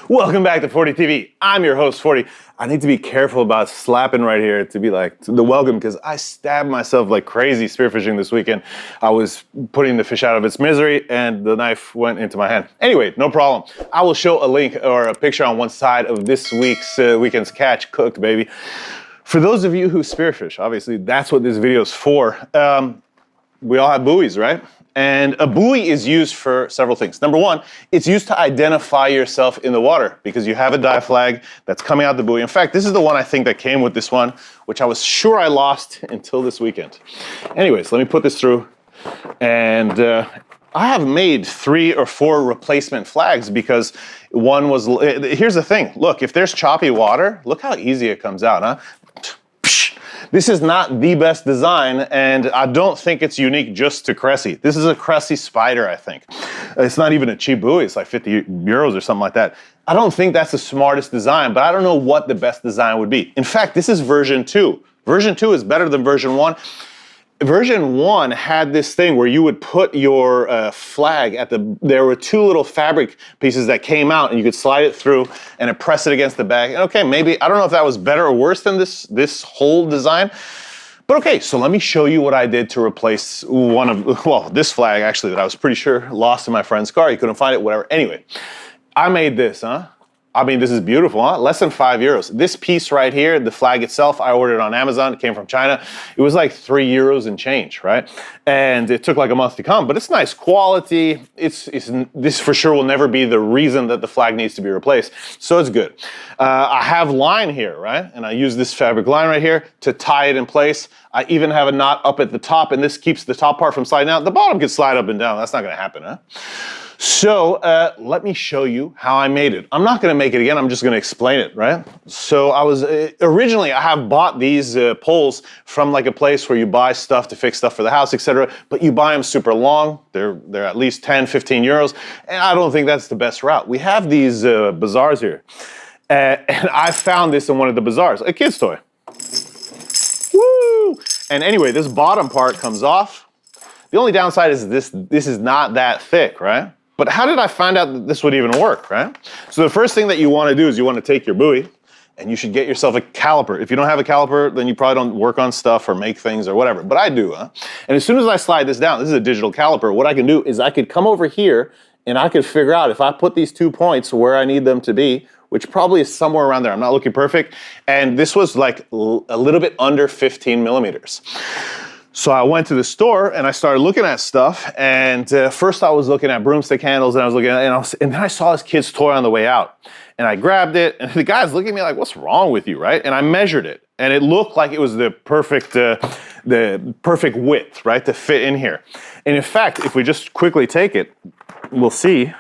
Welcome back to FordeeTV. I'm your host, Fordee. I need to be careful about slapping right here to be like the welcome, because I stabbed myself like crazy spearfishing this weekend. I was putting the fish out of its misery and the knife went into my hand. Anyway, no problem. I will show a link or a picture on one side of this weekend's catch, cooked, baby. For those of you who spearfish, obviously that's what this video is for. We all have buoys, right? And a buoy is used for several things. Number one, it's used to identify yourself in the water because you have a dive flag that's coming out the buoy. In fact, this is the one I think that came with this one, which I was sure I lost until this weekend. Anyways, let me put this through. And I have made 3 or 4 replacement flags because one was, here's the thing. Look, if there's choppy water, look how easy it comes out, huh? This is not the best design, and I don't think it's unique just to Cressy. This is a Cressy Spider, I think. It's not even a cheap buoy, it's like 50 euros or something like that. I don't think that's the smartest design, but I don't know what the best design would be. In fact, this is version 2. Version 2 is better than version 1. Version 1 had this thing where you would put your flag at there were 2 little fabric pieces that came out and you could slide it through and press it against the back. And okay, maybe, I don't know if that was better or worse than this whole design. But okay, so let me show you what I did to replace this flag actually that I was pretty sure lost in my friend's car. He couldn't find it, whatever. Anyway, I made this, huh? I mean, this is beautiful, huh? Less than 5 euros. This piece right here, the flag itself, I ordered on Amazon. It came from China. It was like 3 euros and change, right? And it took like a month to come, but it's nice quality. This for sure will never be the reason that the flag needs to be replaced. So it's good. I have line here, right? And I use this fabric line right here to tie it in place. I even have a knot up at the top, and this keeps the top part from sliding out. The bottom can slide up and down. That's not gonna happen, huh? So let me show you how I made it. I'm not gonna make it again, I'm just gonna explain it, right? So I was, originally I have bought these poles from like a place where you buy stuff to fix stuff for the house, etc. But you buy them super long, they're at least 10, 15 euros, and I don't think that's the best route. We have these bazaars here, and I found this in one of the bazaars, a kid's toy. Woo! And anyway, this bottom part comes off. The only downside is this is not that thick, right? But how did I find out that this would even work, right? So the first thing that you want to do is you want to take your buoy and you should get yourself a caliper. If you don't have a caliper, then you probably don't work on stuff or make things or whatever, but I do, huh? And as soon as I slide this down, this is a digital caliper, what I can do is I could come over here and I could figure out if I put these 2 points where I need them to be, which probably is somewhere around there. I'm not looking perfect. And this was like a little bit under 15 millimeters. So I went to the store and I started looking at stuff, and first I was looking at broomstick handles, and I was looking at, and then I saw this kid's toy on the way out, and I grabbed it, and the guy's looking at me like, what's wrong with you, right? And I measured it, and it looked like it was the perfect width, right, to fit in here. And in fact, if we just quickly take it, we'll see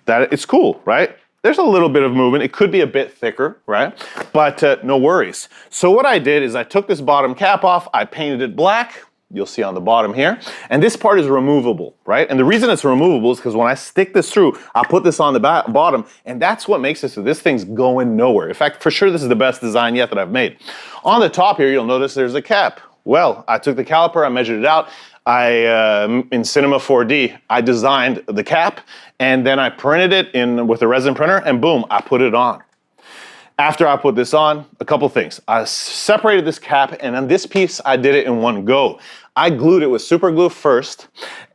that it's cool, right? There's a little bit of movement. It could be a bit thicker, right? But no worries. So what I did is I took this bottom cap off, I painted it black, you'll see on the bottom here, and this part is removable, right? And the reason it's removable is because when I stick this through, I put this on the bottom, and that's what makes it so this thing's going nowhere. In fact, for sure, this is the best design yet that I've made. On the top here, you'll notice there's a cap. Well, I took the caliper, I measured it out. In Cinema 4D, I designed the cap, and then I printed it with a resin printer, and boom, I put it on. After I put this on, a couple things. I separated this cap, and on this piece, I did it in one go. I glued it with super glue first,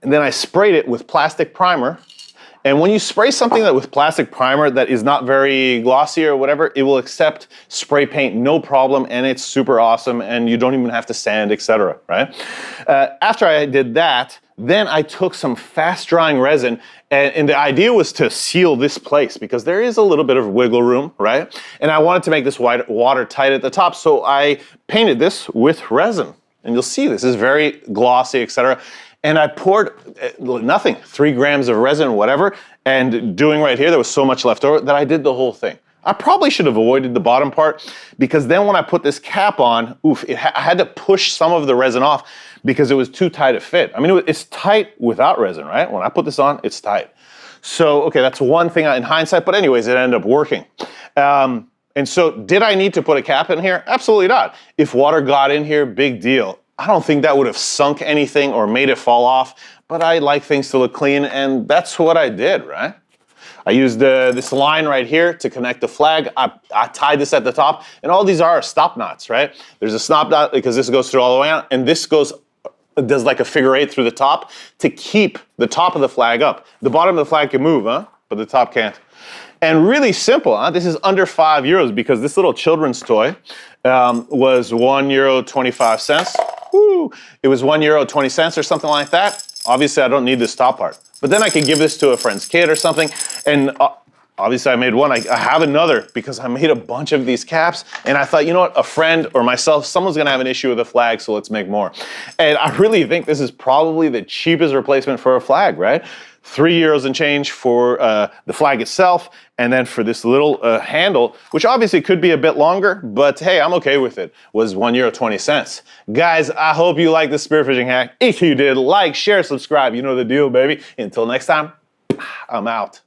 and then I sprayed it with plastic primer. And when you spray something with plastic primer that is not very glossy or whatever, it will accept spray paint, no problem, and it's super awesome, and you don't even have to sand, etc., right? After I did that, then I took some fast-drying resin, and the idea was to seal this place because there is a little bit of wiggle room, right? And I wanted to make this watertight at the top, so I painted this with resin. And you'll see this is very glossy, etc. And I poured nothing, 3 grams of resin, whatever, and doing right here, there was so much left over that I did the whole thing. I probably should have avoided the bottom part because then when I put this cap on, I had to push some of the resin off because it was too tight to fit. I mean, it's tight without resin, right? When I put this on, it's tight. So, okay, that's one thing in hindsight, but anyways, it ended up working. And so did I need to put a cap in here? Absolutely not. If water got in here, big deal. I don't think that would have sunk anything or made it fall off, but I like things to look clean, and that's what I did, right? I used this line right here to connect the flag. I tied this at the top, and all these are stop knots, right? There's a stop knot because this goes through all the way out, and this does like a figure 8 through the top to keep the top of the flag up. The bottom of the flag can move, huh? But the top can't. And really simple, huh? This is under €5 because this little children's toy was €1.25. Woo! It was €1.20 or something like that. Obviously, I don't need this top part. But then I could give this to a friend's kid or something. And obviously, I made one. I have another because I made a bunch of these caps. And I thought, you know what? A friend or myself, someone's going to have an issue with a flag, so let's make more. And I really think this is probably the cheapest replacement for a flag, right? €3 and change for the flag itself, and then for this little handle, which obviously could be a bit longer, but hey, I'm okay with it, was €1.20. Guys, I hope you like this spearfishing hack. If you did, like, share, subscribe. You know the deal, baby. Until next time, I'm out.